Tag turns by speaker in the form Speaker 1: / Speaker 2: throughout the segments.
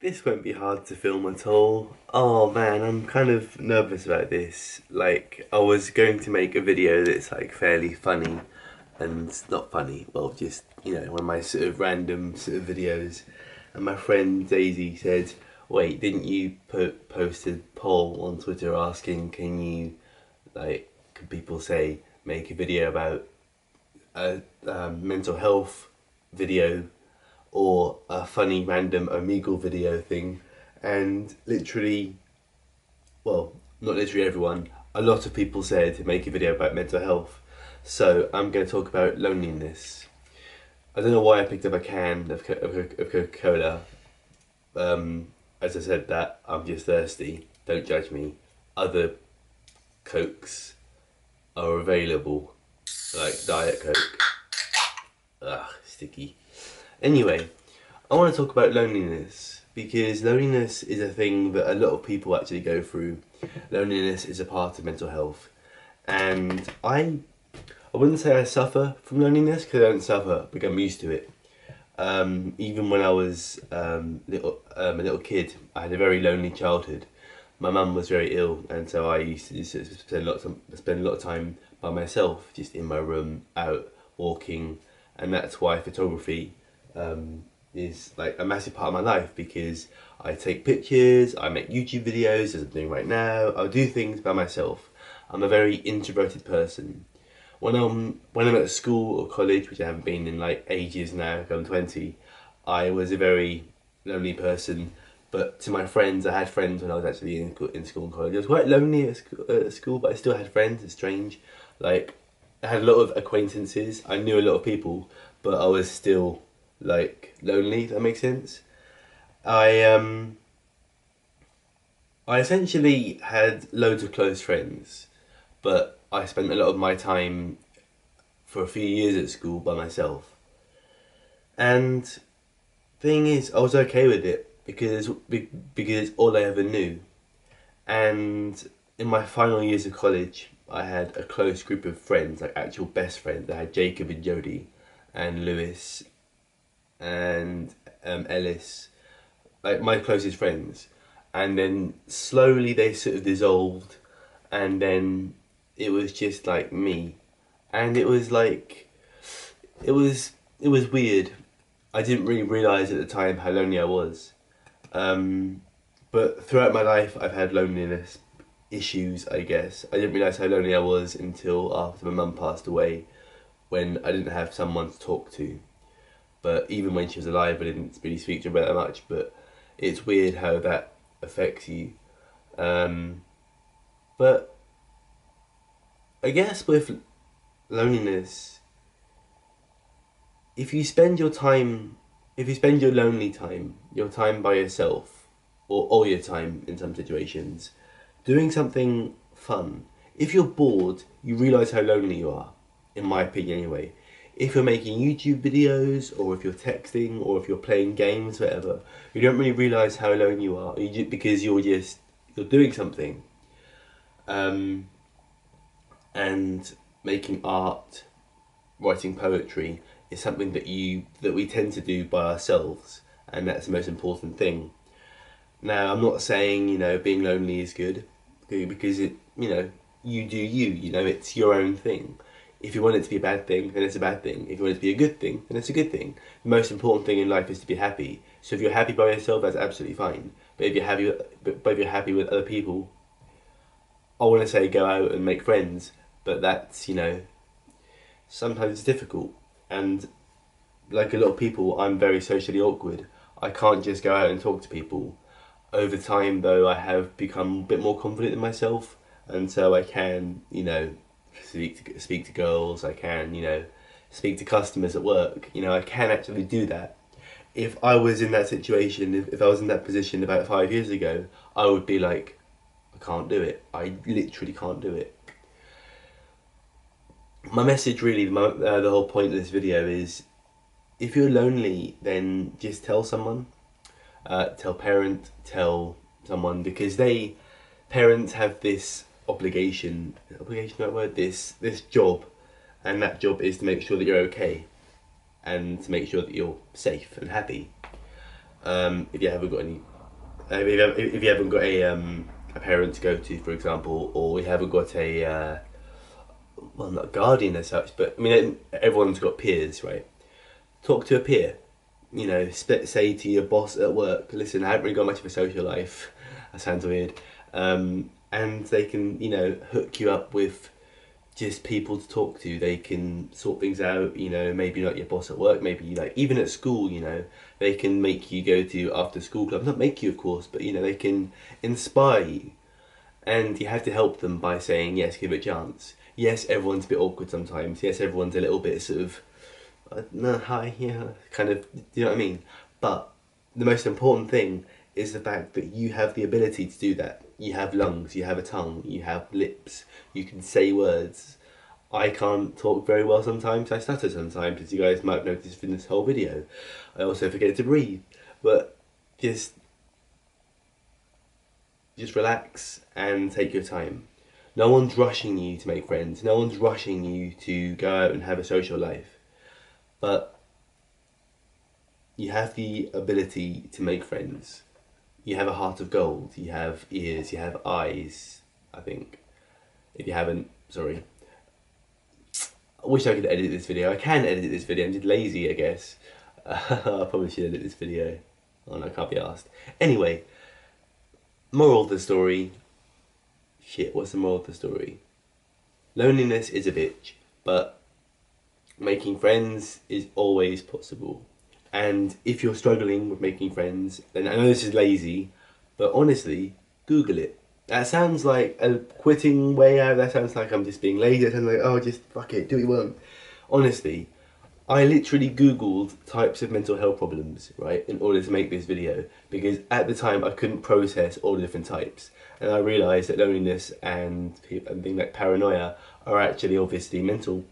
Speaker 1: This won't be hard to film at all. Oh man, I'm kind of nervous about this. Like, I was going to make a video that's like fairly funny and not funny, well, just, one of my sort of random sort of videos. And my friend Daisy said, wait, didn't you post a poll on Twitter asking, can people say, make a video about a mental health video or a funny random Omegle video thing, and literally, well, not literally everyone, a lot of people said to make a video about mental health. So I'm going to talk about loneliness. I don't know why I picked up a can of Coca-Cola. As I said that, I'm just thirsty. Don't judge me. Other Cokes are available, like Diet Coke. Ugh, sticky. Anyway, I want to talk about loneliness because loneliness is a thing that a lot of people actually go through. Loneliness is a part of mental health, and I wouldn't say I suffer from loneliness because I don't suffer because I'm used to it. Even when I was a little kid, I had a very lonely childhood. My mum was very ill, and so I used to spend a lot of time by myself, just in my room, out walking, and that's why photography is like a massive part of my life, because I take pictures, I make YouTube videos, as I'm doing right now. I'll do things by myself. I'm a very introverted person. When I'm at school or college, which I haven't been in like ages now, I'm 20, I was a very lonely person. But to my friends, I had friends when I was actually in school and college. I was quite lonely at school, but I still had friends. It's strange. Like, I had a lot of acquaintances. I knew a lot of people, but I was still like lonely. If that makes sense. I I essentially had loads of close friends, but I spent a lot of my time for a few years at school by myself. And thing is, I was okay with it because it's all I ever knew. And in my final years of college, I had a close group of friends, like actual best friends. I had Jacob and Jody, and Lewis, and Ellis, like my closest friends. And then slowly they sort of dissolved, and then it was just like me, and it was like it was weird. I didn't really realise at the time how lonely I was. Um, but throughout my life, I've had loneliness issues, I guess. I didn't realise how lonely I was until after my mum passed away, when I didn't have someone to talk to. But even when she was alive, I didn't really speak to her about that much. But it's weird how that affects you. Um, but I guess with loneliness, if you spend your time, if you spend your time by yourself, or all your time in some situations, doing something fun, if you're bored, you realise how lonely you are, in my opinion anyway. If you're making YouTube videos, or if you're texting, or if you're playing games, whatever, you don't really realise how alone you are, because you're doing something. Um, and making art, writing poetry is something that we tend to do by ourselves, and that's the most important thing. Now, I'm not saying being lonely is good, because you do you. It's your own thing. If you want it to be a bad thing, then it's a bad thing. If you want it to be a good thing, then it's a good thing. The most important thing in life is to be happy. So if you're happy by yourself, that's absolutely fine. But if you're happy with other people, I want to say go out and make friends. But that's sometimes it's difficult, and like a lot of people, I'm very socially awkward. I can't just go out and talk to people. Over time, though, I have become a bit more confident in myself, and so I can, speak to girls. I can, speak to customers at work. I can actually do that. If I was in that situation, if I was in that position about 5 years ago, I would be like, I can't do it. I literally can't do it. My message, really, the whole point of this video is, if you're lonely, then just tell someone. Tell parent, tell someone, because parents have this obligation, that word, this job, and that job is to make sure that you're okay, and to make sure that you're safe and happy. If you haven't got any if you haven't got a parent to go to, for example, or you haven't got a well, not a guardian as such, but I mean everyone's got peers, right? Talk to a peer. You know, say to your boss at work, listen, I haven't really got much of a social life. That sounds weird. And they can, you know, hook you up with just people to talk to. They can sort things out, you know, maybe not your boss at work, maybe like even at school, you know, they can make you go to after school clubs. Not make you, of course, but you know, they can inspire you. And you have to help them by saying, yes, give it a chance. Yes, everyone's a bit awkward sometimes. Yes, everyone's a little bit sort of, no, hi, yeah, kind of, do you know what I mean? But the most important thing is the fact that you have the ability to do that. You have lungs, you have a tongue, you have lips, you can say words. I can't talk very well sometimes, I stutter sometimes, as you guys might have noticed from this whole video. I also forget to breathe, but just relax and take your time. No one's rushing you to make friends, no one's rushing you to go out and have a social life, but you have the ability to make friends. You have a heart of gold, you have ears, you have eyes, I think. If you haven't, sorry. I wish I could edit this video. I can edit this video, I'm just lazy, I guess. I probably should edit this video. Oh no, I can't be asked. Anyway, moral of the story. Shit, what's the moral of the story? Loneliness is a bitch, but making friends is always possible. And if you're struggling with making friends, then I know this is lazy, but honestly, Google it. That sounds like a quitting way out, that sounds like I'm just being lazy, that sounds like, oh, just fuck it, do what you want. Honestly, I literally Googled types of mental health problems, right, in order to make this video, because at the time I couldn't process all the different types. And I realised that loneliness and things like paranoia are actually obviously mental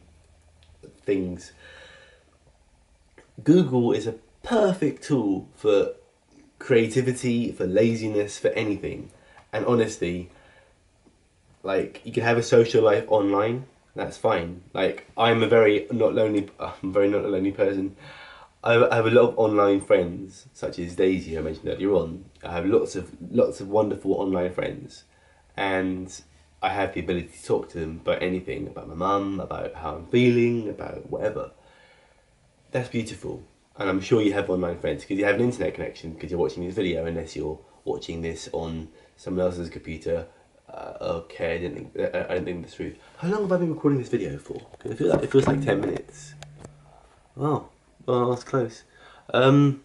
Speaker 1: things. Google is a perfect tool for creativity, for laziness, for anything. And honestly, like, you can have a social life online, that's fine. Like, I'm a very not lonely person. I have a lot of online friends, such as Daisy, I mentioned earlier on. I have lots of wonderful online friends, and I have the ability to talk to them about anything, about my mum, about how I'm feeling, about whatever. That's beautiful, and I'm sure you have online friends because you have an internet connection because you're watching this video, unless you're watching this on someone else's computer. Okay, I didn't think that's rude. How long have I been recording this video for? It feels like 10 minutes. Oh, well, that's close. I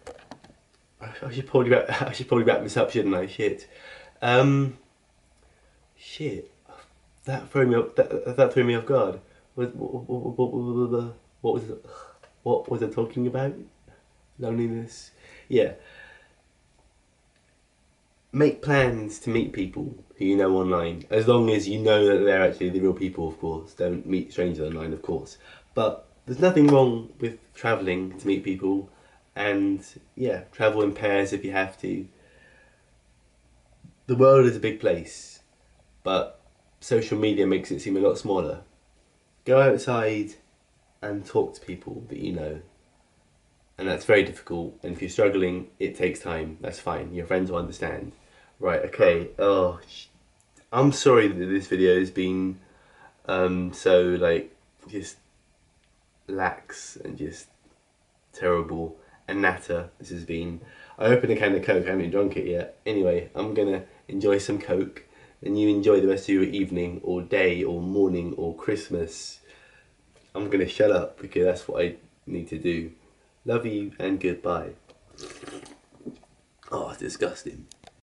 Speaker 1: should probably wrap this up, shouldn't I? Shit. Shit. That threw me off. That threw me off guard. What was it? What was I talking about? Loneliness. Yeah. Make plans to meet people who you know online, as long as you know that they're actually the real people, of course. Don't meet strangers online, of course. But there's nothing wrong with travelling to meet people, and yeah, travel in pairs if you have to. The world is a big place, but social media makes it seem a lot smaller. Go outside and talk to people that you know. And that's very difficult, and if you're struggling, it takes time. That's fine, your friends will understand. Right, okay, oh, I'm sorry that this video has been so, like, just lax and just terrible and natter. This has been, I opened a can of Coke, I haven't drunk it yet. Anyway, I'm gonna enjoy some Coke, and you enjoy the rest of your evening, or day, or morning, or Christmas. I'm gonna shut up, because that's what I need to do. Love you and goodbye. Oh, it's disgusting.